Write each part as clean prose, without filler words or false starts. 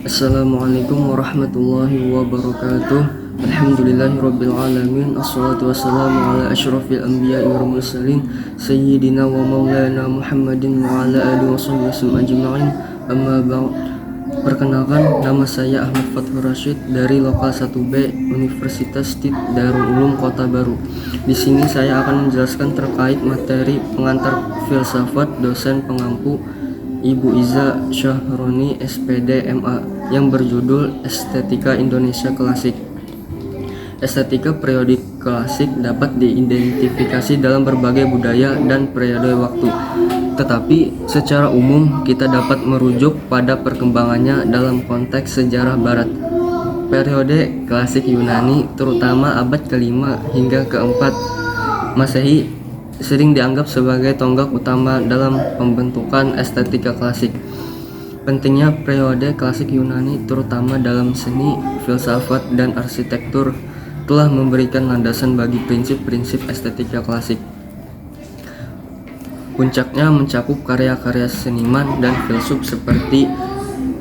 Assalamualaikum warahmatullahi wabarakatuh. Alhamdulillahirabbil alamin. Assalatu wassalamu ala asyrafil anbiya'i wal mursalin sayyidina wa maulana Muhammadin wa ala alihi wasallam ajma'in. Amma ba'd. Perkenalkan, nama saya Ahmad Fathur Rashid dari Lokal 1B Universitas Tid Darul Ulum Kota Baru. Di sini saya akan menjelaskan terkait materi pengantar filsafat dosen pengampu Ibu Iza Syahroni SPD MA yang berjudul Estetika Indonesia Klasik. Estetika periodik klasik dapat diidentifikasi dalam berbagai budaya dan periode waktu. Tetapi secara umum kita dapat merujuk pada perkembangannya dalam konteks sejarah barat. Periode klasik Yunani, terutama abad ke-5 hingga ke-4 Masehi, sering dianggap sebagai tonggak utama dalam pembentukan estetika klasik. Pentingnya periode klasik Yunani, terutama dalam seni, filsafat, dan arsitektur, telah memberikan landasan bagi prinsip-prinsip estetika klasik. Puncaknya mencakup karya-karya seniman dan filsuf seperti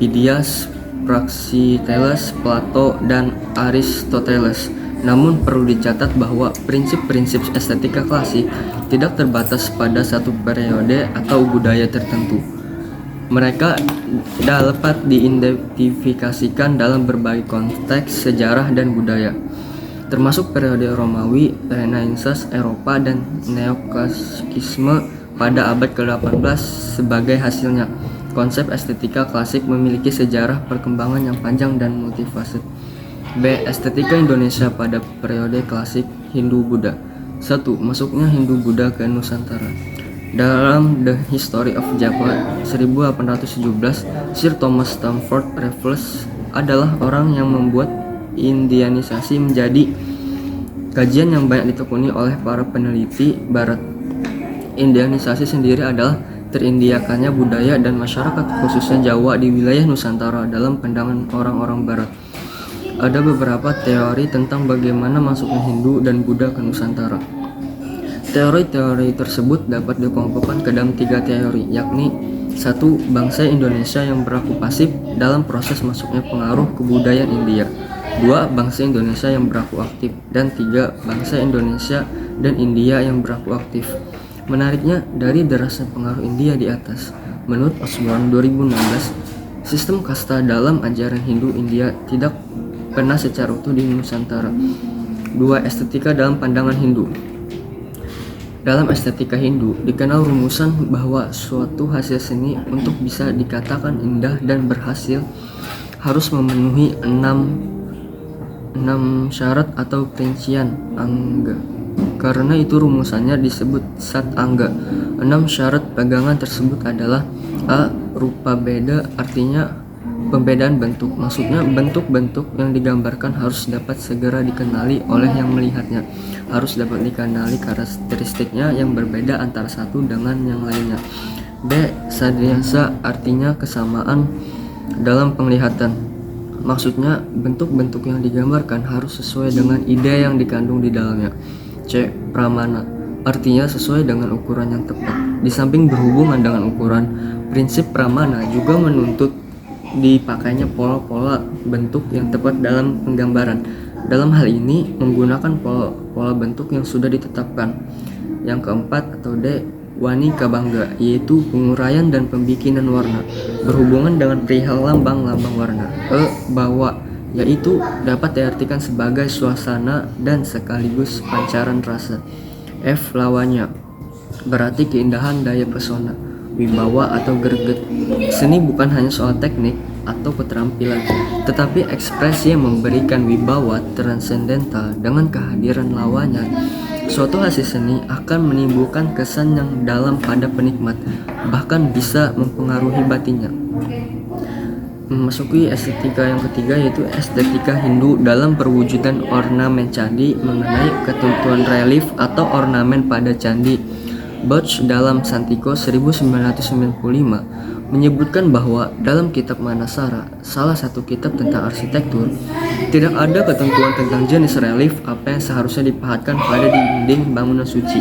Phidias, Praxiteles, Plato, dan Aristoteles. Namun perlu dicatat bahwa prinsip-prinsip estetika klasik tidak terbatas pada satu periode atau budaya tertentu. Mereka dapat diidentifikasikan dalam berbagai konteks sejarah dan budaya, termasuk periode Romawi, Renaissance Eropa, dan neoklasisme pada abad ke-18. Sebagai hasilnya, konsep estetika klasik memiliki sejarah perkembangan yang panjang dan multifaset. B. Estetika Indonesia pada periode klasik Hindu-Buddha. 1. Masuknya Hindu-Buddha ke Nusantara. Dalam The History of Java 1817, Sir Thomas Stamford Raffles adalah orang yang membuat Indianisasi menjadi kajian yang banyak ditekuni oleh para peneliti barat. Indianisasi sendiri adalah terindiakannya budaya dan masyarakat, khususnya Jawa, di wilayah Nusantara dalam pandangan orang-orang barat. Ada beberapa teori tentang bagaimana masuknya Hindu dan Buddha ke Nusantara. Teori-teori tersebut dapat dikelompokkan ke dalam 3 teori, yakni 1. Bangsa Indonesia yang berlaku pasif dalam proses masuknya pengaruh kebudayaan India. 2. Bangsa Indonesia yang berlaku aktif. Dan 3. Bangsa Indonesia dan India yang berlaku aktif. Menariknya, dari derasnya pengaruh India di atas, menurut Osborne 2016, sistem kasta dalam ajaran Hindu India tidak pernah secara utuh di Nusantara. 2. Estetika dalam pandangan Hindu. Dalam estetika Hindu, dikenal rumusan bahwa suatu hasil seni untuk bisa dikatakan indah dan berhasil harus memenuhi 6 syarat atau rincian angga. Karena itu rumusannya disebut Sat Angga. 6 syarat pegangan tersebut adalah: A. Rupa beda, artinya pembedaan bentuk. Maksudnya bentuk-bentuk yang digambarkan harus dapat segera dikenali oleh yang melihatnya. Harus dapat dikenali karakteristiknya yang berbeda antara satu dengan yang lainnya. B. Sadriasa, artinya kesamaan dalam penglihatan. Maksudnya bentuk-bentuk yang digambarkan harus sesuai dengan ide yang dikandung di dalamnya. C. Pramana, artinya sesuai dengan ukuran yang tepat. Di samping berhubungan dengan ukuran, prinsip pramana juga menuntut dipakainya pola-pola bentuk yang tepat dalam penggambaran. Dalam hal ini menggunakan pola bentuk yang sudah ditetapkan. Yang keempat atau D. Wanika Bangga, yaitu penguraian dan pembikinan warna, berhubungan dengan perihal lambang-lambang warna. E. Bawa, yaitu dapat diartikan sebagai suasana dan sekaligus pancaran rasa. F. Lawanya, berarti keindahan daya pesona, wibawa atau greget. Seni bukan hanya soal teknik atau keterampilan, tetapi ekspresi yang memberikan wibawa transendental. Dengan kehadiran lawanya, suatu hasil seni akan menimbulkan kesan yang dalam pada penikmat, bahkan bisa mempengaruhi batinnya. Memasuki estetika yang ketiga, yaitu estetika Hindu dalam perwujudan ornamen candi. Mengenai ketentuan relief atau ornamen pada candi, Bauch dalam Santiko 1995 menyebutkan bahwa dalam kitab Manasara, salah satu kitab tentang arsitektur, tidak ada ketentuan tentang jenis relief apa yang seharusnya dipahatkan pada dinding bangunan suci.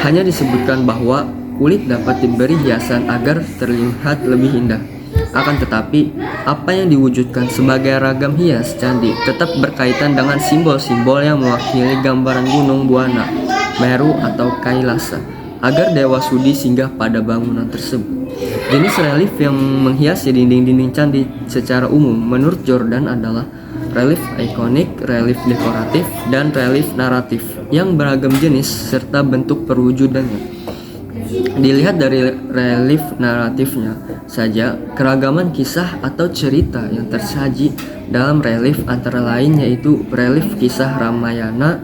Hanya disebutkan bahwa kulit dapat diberi hiasan agar terlihat lebih indah. Akan tetapi, apa yang diwujudkan sebagai ragam hias candi tetap berkaitan dengan simbol-simbol yang mewakili gambaran gunung Buana, Meru atau Kailasa, agar dewa sudi singgah pada bangunan tersebut. Jenis relief yang menghiasi dinding-dinding candi secara umum menurut Jordan adalah relief ikonik, relief dekoratif, dan relief naratif yang beragam jenis serta bentuk perwujudannya. Dilihat dari relief naratifnya saja, keragaman kisah atau cerita yang tersaji dalam relief antara lain yaitu relief kisah Ramayana,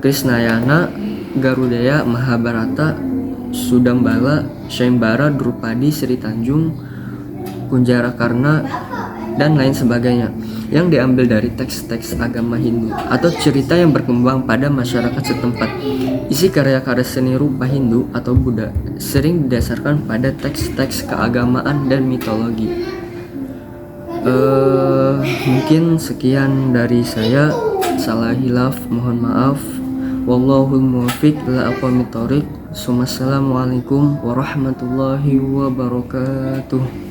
Krishnayana, Garudaya, Mahabharata, Sudambala, Saimbara, Drupadi, Sri Tanjung, Kunjarakarna, dan lain sebagainya yang diambil dari teks-teks agama Hindu atau cerita yang berkembang pada masyarakat setempat. Isi karya-karya seni rupa Hindu atau Buddha sering didasarkan pada teks-teks keagamaan dan mitologi. Mungkin sekian dari saya. Salah hilaf mohon maaf. Wallahul muwaffiq ila aqwamit thoriq. Assalamualaikum warahmatullahi wabarakatuh.